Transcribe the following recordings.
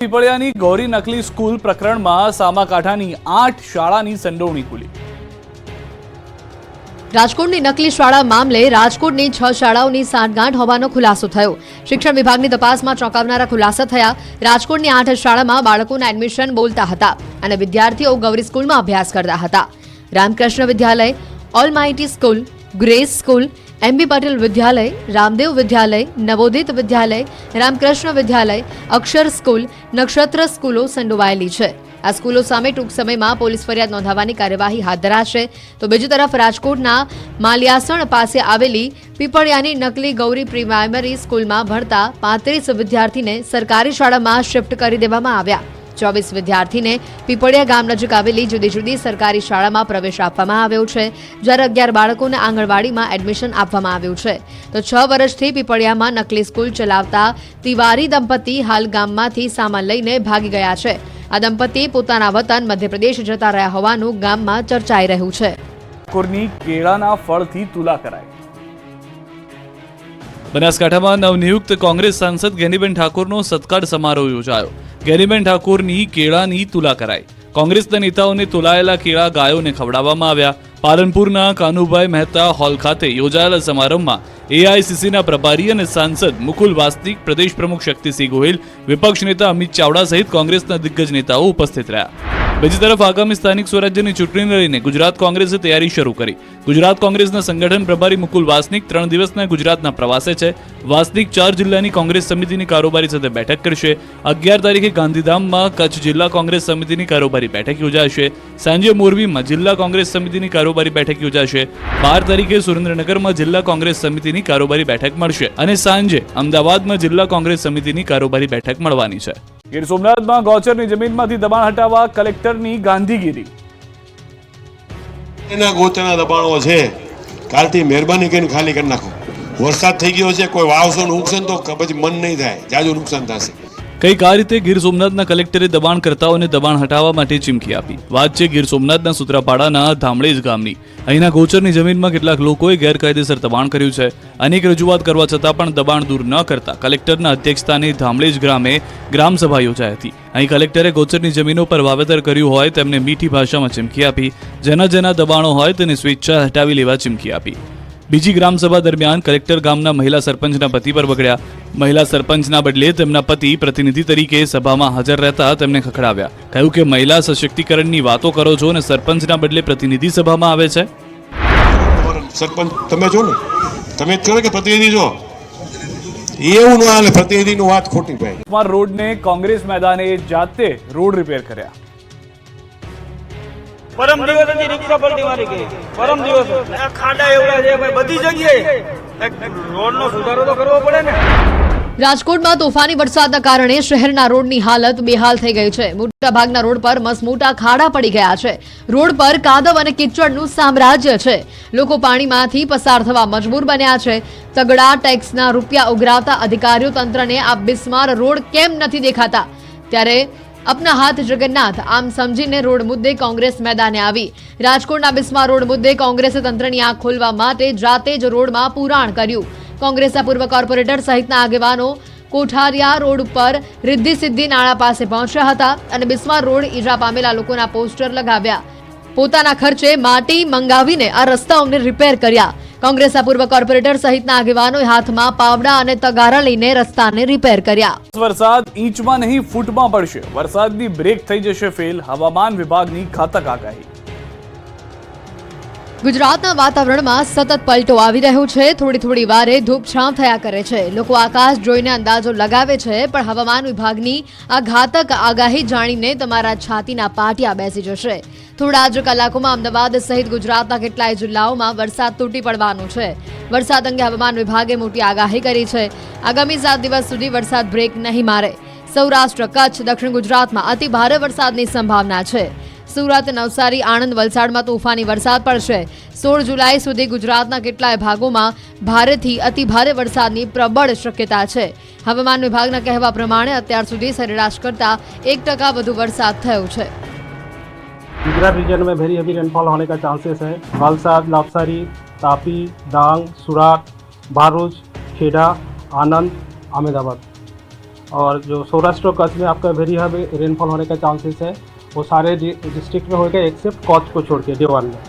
પીપળિયાની ગૌરી નકલી સ્કૂલ પ્રકરણમાં સામાકાંઠાની 8 શાળાની સંડોવણી ખુલી। રાજકોટની નકલી શાળા મામલે રાજકોટની 6 શાળાઓની સાંઠગાંઠ હોવાનો ખુલાસો થયો। શિક્ષણ વિભાગની તપાસમાં ચોંકાવનારા ખુલાસા થયા। રાજકોટની 8 શાળામાં બાળકોના એડમિશન બોલતા હતા અને વિદ્યાર્થીઓ ગૌરી સ્કૂલમાં અભ્યાસ કરતા હતા। Ramakrishna Vidyalaya, Almighty school, Grace school, MB Patel Vidyalaya, Ramdev Vidyalaya, Navodit Vidyalaya, Ramakrishna Vidyalaya, Akshar school, Nakshatra સ્કૂલો સંડોવાયેલી છે। આ સ્કૂલો સામે ટૂંક સમયમાં પોલીસ ફરિયાદ નોંધાવવાની કાર્યવાહી હાથ ધરાશે। તો બીજી તરફ રાજકોટના માલિયાસણ પાસે આવેલી પીપળિયાની નકલી ગૌરી પ્રાઇમરી સ્કૂલમાં ભણતા 35 વિદ્યાર્થીને સરકારી શાળામાં શિફ્ટ કરી દેવામાં આવ્યા। 24 વિદ્યાર્થીને પીપળિયા ગામ નજીક આવેલી જુદી જુદી સરકારી શાળામાં પ્રવેશ આપવામાં આવ્યો છે, જ્યારે 11 બાળકોને આંગણવાડીમાં એડમિશન આપવામાં આવ્યું છે। તો 6 વર્ષથી પીપળિયામાં નકલી સ્કૂલ ચલાવતા તિવારી દંપતી હાલ ગામમાંથી સામાન લઈને ભાગી ગયા છે। આ દંપતી પોતાના વતન મધ્યપ્રદેશ જતા રહ્યા હોવાનું ગામમાં ચર્ચાઈ રહ્યું છે। ઠાકોરની કેળાના ફળથી તુલા કરાઈ। બનાસકાંઠામાં નવનિયુક્ત કોંગ્રેસ સાંસદ ગેનીબેન ઠાકોરનો સત્કાર સમારોહ યોજાયો। ગેનીબેન ઠાકોરની કેળાની તુલા કરાઈ। કોંગ્રેસના નેતાઓને તુલાયેલા કેળા ગાયોને ખવડાવવામાં આવ્યા। પાલનપુરના કાનુભાઈ મહેતા હોલ ખાતે યોજાયેલા સમારંભમાં એઆઈસીસીના પ્રભારી અને સાંસદ મુકુલ વાસનિક, પ્રદેશ પ્રમુખ શક્તિસિંહ ગોહિલ, વિપક્ષ નેતા અમિત ચાવડા સહિત કોંગ્રેસના દિગ્ગજ નેતાઓ ઉપસ્થિત રહ્યા। બીજી તરફ આગામી સ્થાનિક સ્વરાજ્યની ચૂંટણીને લઈને ગુજરાત કોંગ્રેસે તૈયારી શરૂ કરી। ગુજરાત કોંગ્રેસના સંગઠન પ્રભારી મુકુલ વાસનિક 3 દિવસના ગુજરાતના પ્રવાસે છે। વાસનિક 4 જિલ્લાની કોંગ્રેસ સમિતિની કારોબારી સાથે બેઠક કરશે। 11 તારીખે ગાંધીધામમાં કચ્છ જિલ્લા કોંગ્રેસ સમિતિની કારોબારી બેઠક યોજાશે। સાંજે મોરબીમાં જિલ્લા કોંગ્રેસ સમિતિની કારોબારી બેઠક યોજાશે। 12 તારીખે સુરેન્દ્રનગરમાં જિલ્લા કોંગ્રેસ સમિતિની કારોબારી બેઠક મળશે અને સાંજે અમદાવાદમાં જિલ્લા કોંગ્રેસ સમિતિની કારોબારી બેઠક મળવાની છે। ગીર સોમનાથમાં ગૌચરની જમીનમાંથી દબાણ હટાવવા કલેક્ટરની ગાંધીગીરી। એના ગોચરના દબાણો છે, કાલથી મહેરબાની કરીને ખાલી કરી નાખો। વરસાદ થઈ ગયો છે, કોઈ વાવશો નુકસાન તો પછી મન નહીં થાય, જાજુ નુકસાન થશે। કઈક આ રીતે ગીર સોમનાથના કલેક્ટરે દબાણકર્તાઓને દબાણ હટાવવા માટે ચીમકી આપી। વાત છે ગીર સોમનાથના સુત્રાપાડાના ધામળેજ ગામની। અહીંના ગોચરની જમીનમાં કેટલાક લોકોએ ગેરકાયદેસર દબાણ કર્યું છે। અનેક રજૂઆત કરવા છતાં પણ દબાણ દૂર ન કરતા કલેક્ટરના અધ્યક્ષસ્થાને ધામળેજ ગ્રામે ગ્રામસભા યોજાઈ હતી। અહીં કલેક્ટરે ગોચરની જમીનો પર વાવેતર કર્યું હોય તેમને મીઠી ભાષામાં ચીમકી આપી। જેના દબાણો હોય તેને સ્વેચ્છા હટાવી લેવા ચીમકી આપી। બીજી ગ્રામસભા દરમિયાન કલેક્ટર ગામના મહિલા સરપંચના પતિ પર બગડ્યા। મહિલા સરપંચના બદલે તેમના પતિ પ્રતિનિધિ તરીકે સભામાં હાજર રહેતા તેમને ખખડાવ્યા। કહ્યું કે મહિલા સશક્તિકરણની વાતો કરો છો અને સરપંચના બદલે પ્રતિનિધિ સભામાં આવે છે। સરપંચ તમે છો ને, તમે જ કરો કે પ્રતિનિધિ છો? એવું ન હાલે, પ્રતિનિધિની વાત ખોટી ભાઈ। રોડને કોંગ્રેસ મેદાને જાતે રોડ રિપેર કર્યા। પરમ દિવસથી રિક્ષા પલટી મારી ગઈ। પરમ દિવસ ખાડા એવડા છે ભાઈ, બધી જગ્યાએ રોડનો સુધારો તો કરવો પડે ને। રાજકોટમાં તોફાની વરસાદના કારણે શહેરના રોડની હાલત બેહાલ થઈ ગઈ છે। મોટાભાગના રોડ પર મસમોટા ખાડા પડી ગયા છે। રોડ પર કાદવ અને કિચડનું સામ્રાજ્ય છે। લોકો પાણીમાંથી પસાર થવા મજબૂર બન્યા છે। તગડા ટેક્સના રૂપિયા ઉઘરાવતા અધિકારીઓ તંત્રને આ બિસ્માર રોડ કેમ નથી દેખાતા? ત્યારે अपना हाथ जगन्नाथ आम समझीने रोड मुद्दे कांग्रेस मैदाने आवी। राजकोटना बिस्मार रोड मुद्दे कांग्रेसे तंत्रनी आंख खोलवा माटे जाते ज रोडमां पुराण कर्युं। कांग्रेसना पूर्व कोर्पोरेटर सहितना आगेवानो कोठारिया रोड पर रिद्धी सिद्धि नाळा पासे पहोंच्या हता अने बिस्मार रोड ईजा पामेला लोकोना पोस्टर लगाव्या। पोताना खर्चे माटी मंगावीने आ रસ્તાઓને રિપેર કર્યા। कांग्रेसना पूर्व कोर्पोरेटर सहितना आगेवानोए हाथमां पावड़ा अने तगारा लईने रસ્તાને રિપેર કર્યા। વરસાદ ઇંચમાં નહીં ફૂટમાં પડશે। વરસાદની બ્રેક થઈ જશે ફેલ, હવામાન વિભાગની ખાતક આગાહી। ગુજરાતના વાતાવરણમાં સતત પલટો આવી રહ્યો છે। થોડી વારે ધૂપછાંવ થયા કરે છે। લોકો આકાશ જોઈને અંદાજો લગાવે છે, પણ હવામાન વિભાગની આ ઘાતક આગાહી જાણીને તમારા છાતીના પાટિયા બેસી જશે। થોડા જ કલાકોમાં અમદાવાદ સહિત ગુજરાતના કેટલાય જિલ્લાઓમાં વરસાદ તૂટી પડવાનો છે। વરસાદ અંગે હવામાન વિભાગે મોટી આગાહી કરી છે। આગામી 7 દિવસ સુધી વરસાદ બ્રેક નહીં મારે। સૌરાષ્ટ્ર, કચ્છ, દક્ષિણ ગુજરાતમાં અતિ ભારે વરસાદની સંભાવના છે। સુરત, નવસારી, આણંદ, વલસાડમાં તોફાની વરસાદ પડશે। 16 જુલાઈ સુધી ગુજરાતના કેટલાય ભાગોમાં ભારેથી અતિ ભારે વરસાદની પ્રબળ શક્યતા છે। હવામાન વિભાગના કહેવા પ્રમાણે અત્યાર સુધી સરેરાશ કરતા 1% વધુ વરસાદ થયો છે। गुजरात रीजन में वेरी हेवी रेनफॉल होने का चांसेस है। वलसाड, नवसारी, तापी, डांग, सूरत, भरूच, खेड़ा, आनंद, अहमदाबाद। और जो सौराष्ट्र कच्छ में आपका वेरी हैवी रेनफॉल होने का चांसेस है, वो सारे डिस्ट्रिक्ट में होगा एक्सेप्ट कच्छ को छोड़ के देवान में।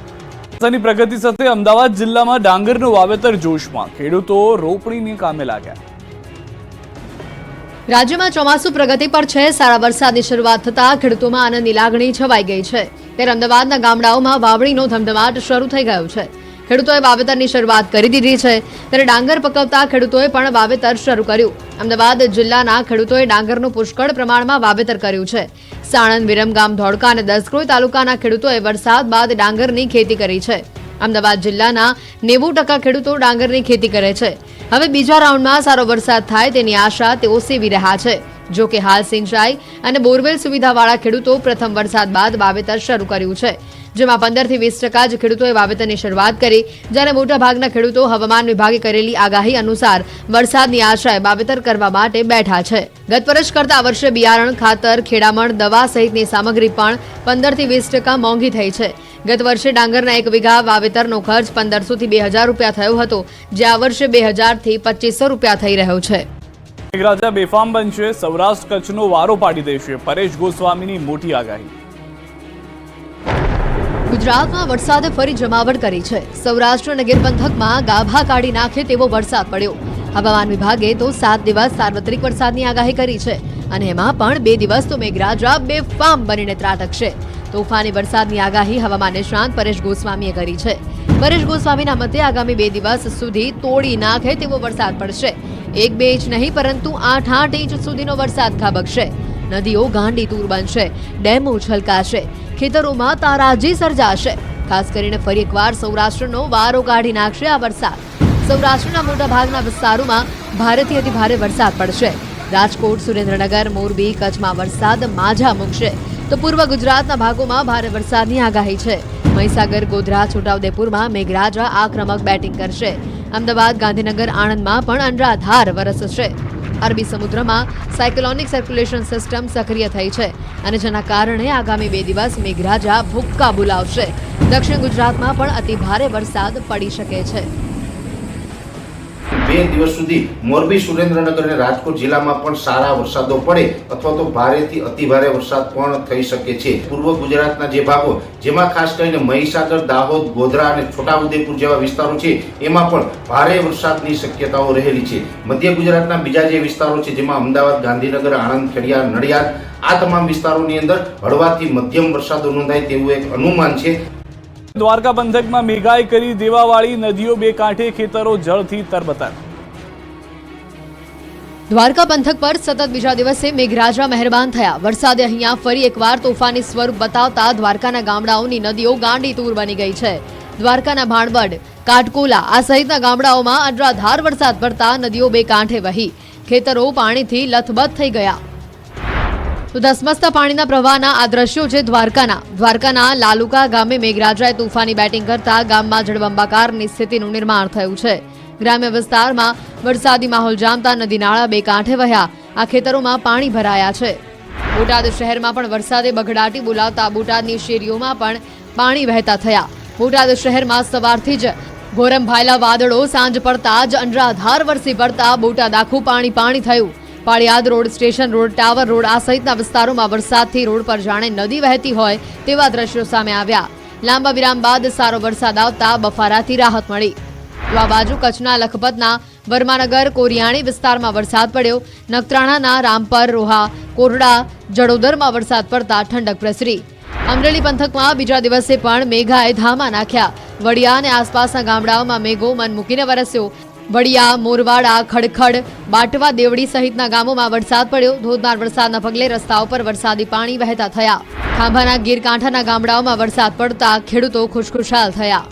ની પ્રગતિ સાથે અમદાવાદ જિલ્લામાં ડાંગરનું વાવેતર જોશમાં, ખેડૂતો રોપણીને કામે લાગ્યા. રાજ્યમાં ચોમાસુ પ્રગતિ પર છે. સારા વરસાદની શરૂઆત થતા ખેડૂતોમાં આનંદની લાગણી છવાઈ ગઈ છે. ત્યારે અમદાવાદના ગામડાઓમાં વાવણીનો ધમધમાટ શરૂ થઈ ગયો છે. ખેડૂતોએ વાવેતરની શરૂઆત કરી દીધી છે. ત્યારે ડાંગર પકવતા ખેડૂતોએ પણ વાવેતર શરૂ કર્યું. અમદાવાદ જિલ્લાના ખેડૂતોએ ડાંગરનું પુષ્કળ પ્રમાણમાં વાવેતર કર્યું છે. સાણંદ, વિરમગામ, ધોળકા અને દસક્રોઈ તાલુકાના ખેડૂતોએ વરસાદ બાદ ડાંગરની ખેતી કરી છે. અમદાવાદ જિલ્લાના 90% ખેડૂતો ડાંગરની ખેતી કરે છે. હવે બીજા રાઉન્ડમાં સારો વરસાદ થાય તેની આશા તેઓ સેવી રહ્યા છે. જો કે હાલ સિંચાઈ અને બોરવેલ સુવિધાવાળા ખેડૂતો પ્રથમ વરસાદ બાદ વાવેતર શરૂ કર્યું છે, જેમાં 15 થી 20% જ ખેડૂતોએ વાવેતરની શરૂઆત કરી, જ્યારે મોટાભાગના ખેડૂતો હવામાન વિભાગે કરેલી આગાહી અનુસાર વરસાદની આશાએ વાવેતર કરવા માટે બેઠા છે. ગત વર્ષ કરતા આ વર્ષે બિયારણ, ખાતર, ખેડામણ, દવા સહિતની સામગ્રી પણ 15 થી 20% મોંઘી થઈ છે. ગત વર્ષે ડાંગરના 1 વીઘા વાવેતરનો ખર્ચ 1500 થી 2000 રૂપિયા થયો હતો, જે આ વર્ષે 2000 થી 2500 રૂપિયા થઈ રહ્યો છે. મેઘરાજા બેફામ બનશે, સૌરાષ્ટ્ર કચ્છનો વારો પાડી દેશે, પરેશ ગોસ્વામીની મોટી આગાહી. ગુજરાતમાં વરસાદે ફરી જમાવટ કરી છે. સૌરાષ્ટ્ર અને ગીર પંથકમાં ગાભા કાઢી નાખે તેવો વરસાદ પડ્યો. હવામાન વિભાગે તો 7 દિવસ સાર્વત્રિક વરસાદની આગાહી કરી છે, અને એમાં પણ 2 દિવસ તો મેઘરાજા બેફામ બનીને ત્રાટકશે. તોફાની વરસાદની આગાહી હવામાન નિષ્ણાંત પરેશ ગોસ્વામીએ કરી છે. પરેશ ગોસ્વામીના મતે આગામી 2 દિવસ સુધી તોડી નાખે તેવો વરસાદ પડશે. 1-2 ઇંચ નહીં, પરંતુ 8-8 ઇંચ સુધીનો વરસાદ ખાબકશે. નદીઓ ગાંડી તૂર બનશે, ડેમો છલકાશે, ખેતરોમાં તારાજી સર્જાશે. ખાસ કરીને ફરી એકવાર સૌરાષ્ટ્રનો વારો કાઢી નાખશે આ વરસાદ. સૌરાષ્ટ્રના મોટાભાગના વિસ્તારોમાં ભારેથી અતિભારે વરસાદ પડશે. રાજકોટ, સુરેન્દ્રનગર, મોરબી, કચ્છમાં વરસાદ માઝા મૂકશે, તો પૂર્વ ગુજરાતના ભાગોમાં ભારે વરસાદની આગાહી છે. મહીસાગર, ગોધરા, છોટાઉદેપુરમાં મેઘરાજા આક્રમક બેટિંગ કરશે. અમદાવાદ, ગાંધીનગર, આણંદમાં પણ અનરાધાર વરસશે. અરબી સમુદ્રમાં સાયક્લોનિક સર્ક્યુલેશન સિસ્ટમ સક્રિય થઈ છે, અને જેના કારણે આગામી 2 દિવસ મેઘરાજા ભૂક્કા બોલાવશે. દક્ષિણ ગુજરાતમાં પણ અતિભારે વરસાદ પડી શકે છે. 2 દિવસ સુધી મોરબી, સુરેન્દ્રનગર અને રાજકોટ જિલ્લામાં પણ સારા વરસાદો પડે અથવા તો ભારેથી અતિભારે વરસાદ પણ થઈ શકે છે. પૂર્વ ગુજરાતના જે ભાગો, જેમાં ખાસ કરીને મહીસાગર, દાહોદ, ગોધરા અને છોટાઉદેપુર જેવા વિસ્તારો છે, એમાં પણ ભારે વરસાદની શક્યતાઓ રહેલી છે. મધ્ય ગુજરાતના બીજા જે વિસ્તારો છે, જેમાં અમદાવાદ, ગાંધીનગર, આણંદ, ખેડિયા, નડિયાદ, આ તમામ વિસ્તારોની અંદર હળવાથી મધ્યમ વરસાદો નોંધાય તેવું એક અનુમાન છે. દ્વારકા પંથકમાં મેઘાએ કરી દેવાવાળી, નદીઓ બે કાંઠે, ખેતરો જળથી તરબતર. દ્વારકા પંથક પર સતત બીજા દિવસે મેઘરાજા મહેરબાન થયા. વરસાદે અહીંયા ફરી એકવાર તોફાની સ્વરૂપ બતાવતા દ્વારકાના ગામડાઓની નદીઓ ગાંડી તૂર બની ગઈ છે. દ્વારકાના ભાણવડ, કાટકોલા આ સહિતના ગામડાઓમાં અનરાધાર વરસાદ પડતા નદીઓ બે કાંઠે વહી, ખેતરો પાણીથી લથબથ થઈ ગયા. તો ધસમસતા પાણીના પ્રવાહના આ દ્રશ્યો છે દ્વારકાના લાલુકા ગામે મેઘરાજાએ તોફાની બેટિંગ કરતા ગામમાં જળબંબાકારની સ્થિતિનું નિર્માણ થયું છે. ગ્રામ્ય વિસ્તારમાં વરસાદી માહોલ જામતા નદી નાળા બે કાંઠે વહ્યા. આ ખેતરોમાં પાણી ભરાયા છે. બોટાદ શહેરમાં પણ વરસાદે બગડાટી બોલાવતા બોટાદની શેરીઓમાં પણ પાણી વહેતા થયા. બોટાદ શહેરમાં સવારથી જ ગોરંભાયેલા વાદળો સાંજ પડતા જ અનરાધાર વરસી પડતા બોટાદ આખું પાણી થયું. Paliyad road, station road, tower road આ સહિતના વિસ્તારોમાં વરસાદથી રોડ પર જાણે નદી વહેતી હોય તેવા દ્રશ્યો સામે આવ્યા. લાંબા વિરામ બાદ સારો વરસાદ આવતા બફારાથી રાહત મળી. તો આ બાજુ કચ્છના લખપતના વર્માનગર, કોરિયાણી વિસ્તારમાં વરસાદ પડ્યો. નખત્રાણાના રામપર, રોહા, કોરડા, જડોદરમાં વરસાદ પડતા ઠંડક પ્રસરી. અમરેલી પંથકમાં બીજા દિવસે પણ મેઘાએ ધામા નાખ્યા. વડિયા અને આસપાસના ગામડાઓમાં મેઘો મન મૂકીને વરસ્યો. વડિયા, મોરવાડા, ખડખડ, બાટવા, દેવડી સહિતના ગામોમાં વરસાદ પડ્યો. ધોધમાર વરસાદના પગલે રસ્તાઓ પર વરસાદી પાણી વહેતા થયા. ખાંભાના ગીરકાંઠાના ગામડાઓમાં વરસાદ પડતા ખેડૂતો ખુશખુશાલ થયા.